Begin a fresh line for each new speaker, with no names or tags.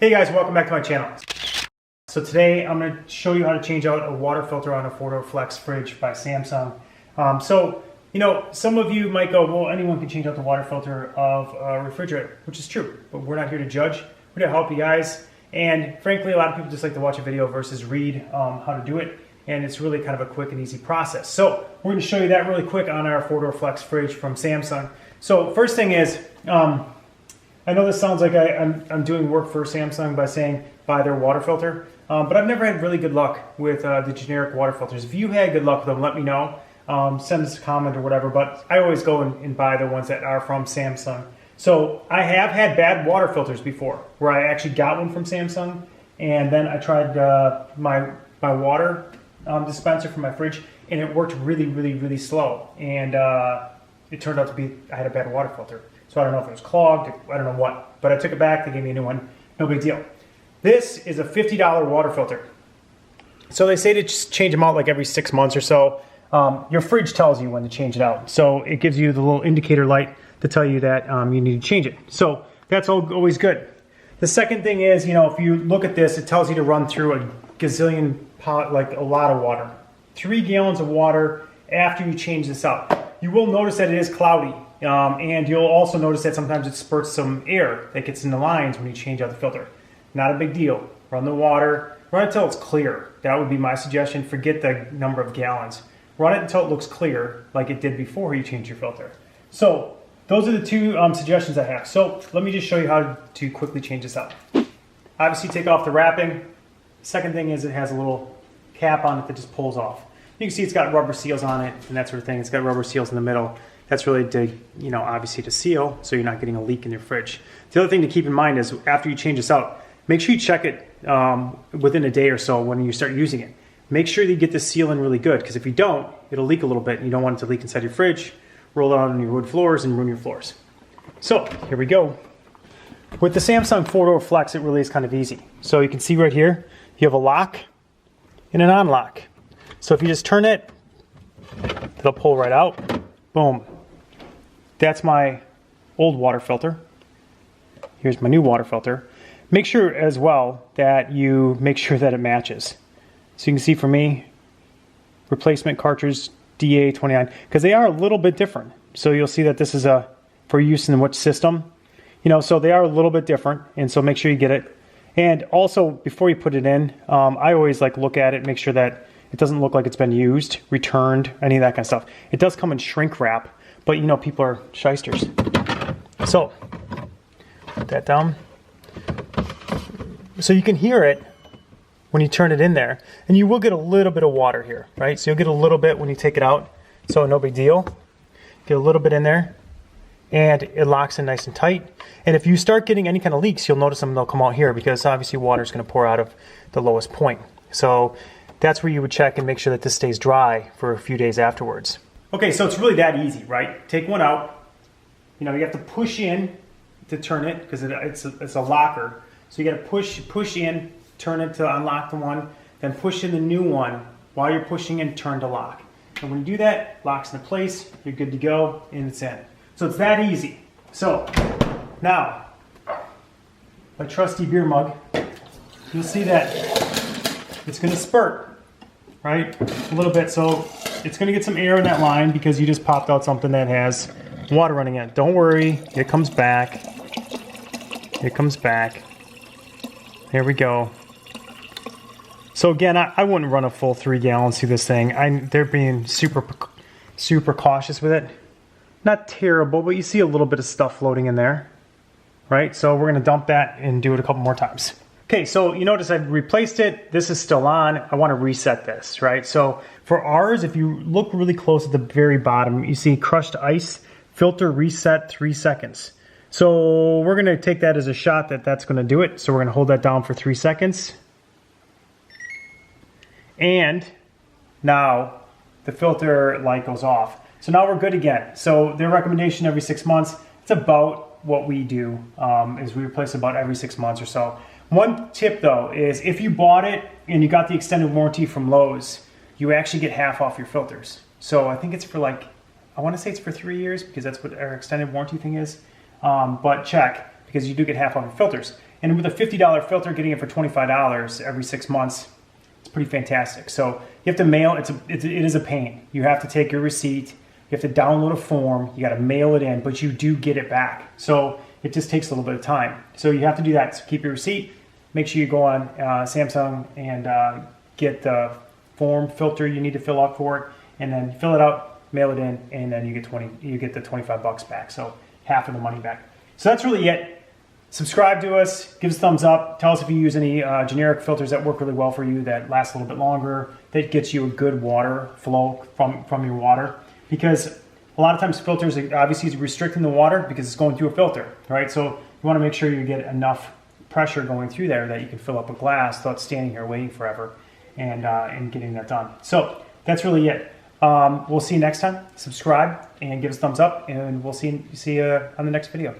Hey guys, welcome back to my channel. So today I'm going to show you how to change out a water filter on a 4-door flex fridge by Samsung. Some of you might go, well, anyone can change out the water filter of a refrigerator, which is true, but we're not here to judge. We're here to help you guys. And frankly, a lot of people just like to watch a video versus read how to do it. And it's really kind of a quick and easy process. So we're going to show you that really quick on our 4-door flex fridge from Samsung. So first thing is, I know this sounds like I'm doing work for Samsung by saying buy their water filter, but I've never had really good luck with the generic water filters. If you had good luck with them, let me know. Send us a comment or whatever, but I always go and buy the ones that are from Samsung. So I have had bad water filters before, where I actually got one from Samsung, and then I tried my water dispenser for my fridge, and it worked really slow, and it turned out to be I had a bad water filter. So I don't know if it was clogged, I don't know what, but I took it back, they gave me a new one, no big deal. This is a $50 water filter. So they say to just change them out like every 6 months or so. Your fridge tells you when to change it out. So it gives you the little indicator light to tell you that you need to change it. So that's always good. The second thing is, if you look at this, it tells you to run through a gazillion, like a lot of water. 3 gallons of water after you change this out. You will notice that it is cloudy. And you'll also notice that sometimes it spurts some air that gets in the lines when you change out the filter. Not a big deal. Run the water, run it until it's clear. That would be my suggestion. Forget the number of gallons. Run it until it looks clear like it did before you changed your filter. So those are the two suggestions I have. So let me just show you how to quickly change this out. Obviously take off the wrapping. Second thing is it has a little cap on it that just pulls off. You can see it's got rubber seals on it and that sort of thing. It's got rubber seals in the middle. That's really to, obviously to seal so you're not getting a leak in your fridge. The other thing to keep in mind is after you change this out, make sure you check it within a day or so when you start using it. Make sure that you get the seal in really good, because if you don't, it'll leak a little bit and you don't want it to leak inside your fridge, roll it out on your wood floors and ruin your floors. So here we go. With the Samsung 4-door flex, it really is kind of easy. So you can see right here, you have a lock and an on-lock. So if you just turn it, it'll pull right out. Boom. That's my old water filter. Here's my new water filter. Make sure as well that you make sure that it matches. So you can see for me, replacement cartridge DA29, because they are a little bit different. So you'll see that this is for use in which system. So they are a little bit different, and so make sure you get it. And also, before you put it in, I always look at it, make sure that it doesn't look like it's been used, returned, any of that kind of stuff. It does come in shrink wrap, but people are shysters. So, put that down. So you can hear it when you turn it in there, and you will get a little bit of water here, right? So you'll get a little bit when you take it out, so no big deal. Get a little bit in there, and it locks in nice and tight. And if you start getting any kind of leaks, you'll notice them, they'll come out here, because obviously water is going to pour out of the lowest point. So that's where you would check and make sure that this stays dry for a few days afterwards. Okay, so it's really that easy, right? Take one out. You have to push in to turn it, because it's a locker. So you got to push in, turn it to unlock the one, then push in the new one. While you're pushing in, turn to lock. And when you do that, locks into place, you're good to go, and it's in. So it's that easy. So now, my trusty beer mug, you'll see that it's going to spurt, right? A little bit. So it's going to get some air in that line because you just popped out something that has water running in it. Don't worry, it comes back. It comes back. There we go. So again, I wouldn't run a full 3 gallons through this thing. They're being super cautious with it. Not terrible, but you see a little bit of stuff floating in there, right? So we're going to dump that and do it a couple more times. Okay, so you notice I've replaced it. This is still on. I want to reset this, right? So for ours, if you look really close at the very bottom, you see crushed ice, filter reset 3 seconds. So we're going to take that as a shot that that's going to do it. So we're going to hold that down for 3 seconds. And now the filter light goes off. So now we're good again. So their recommendation every 6 months, it's about what we do, is we replace about every 6 months or so. One tip though is if you bought it and you got the extended warranty from Lowe's, you actually get half off your filters. So I think it's for I want to say it's for 3 years because that's what our extended warranty thing is. But check, because you do get half off your filters. And with a $50 filter, getting it for $25 every 6 months, it's pretty fantastic. So you have to mail, it is a pain. You have to take your receipt, you have to download a form, you got to mail it in, but you do get it back. So it just takes a little bit of time. So you have to do that. So keep your receipt, make sure you go on Samsung and get the form filter you need to fill out for it, and then fill it out, mail it in, and then you get the 25 bucks back. So half of the money back. So that's really it. Subscribe to us, give us a thumbs up, tell us if you use any generic filters that work really well for you, that last a little bit longer, that gets you a good water flow from your water. Because a lot of times filters, obviously, is restricting the water because it's going through a filter, right? So you want to make sure you get enough pressure going through there that you can fill up a glass without standing here waiting forever and getting that done. So that's really it. We'll see you next time. Subscribe and give us a thumbs up, and we'll see you on the next video.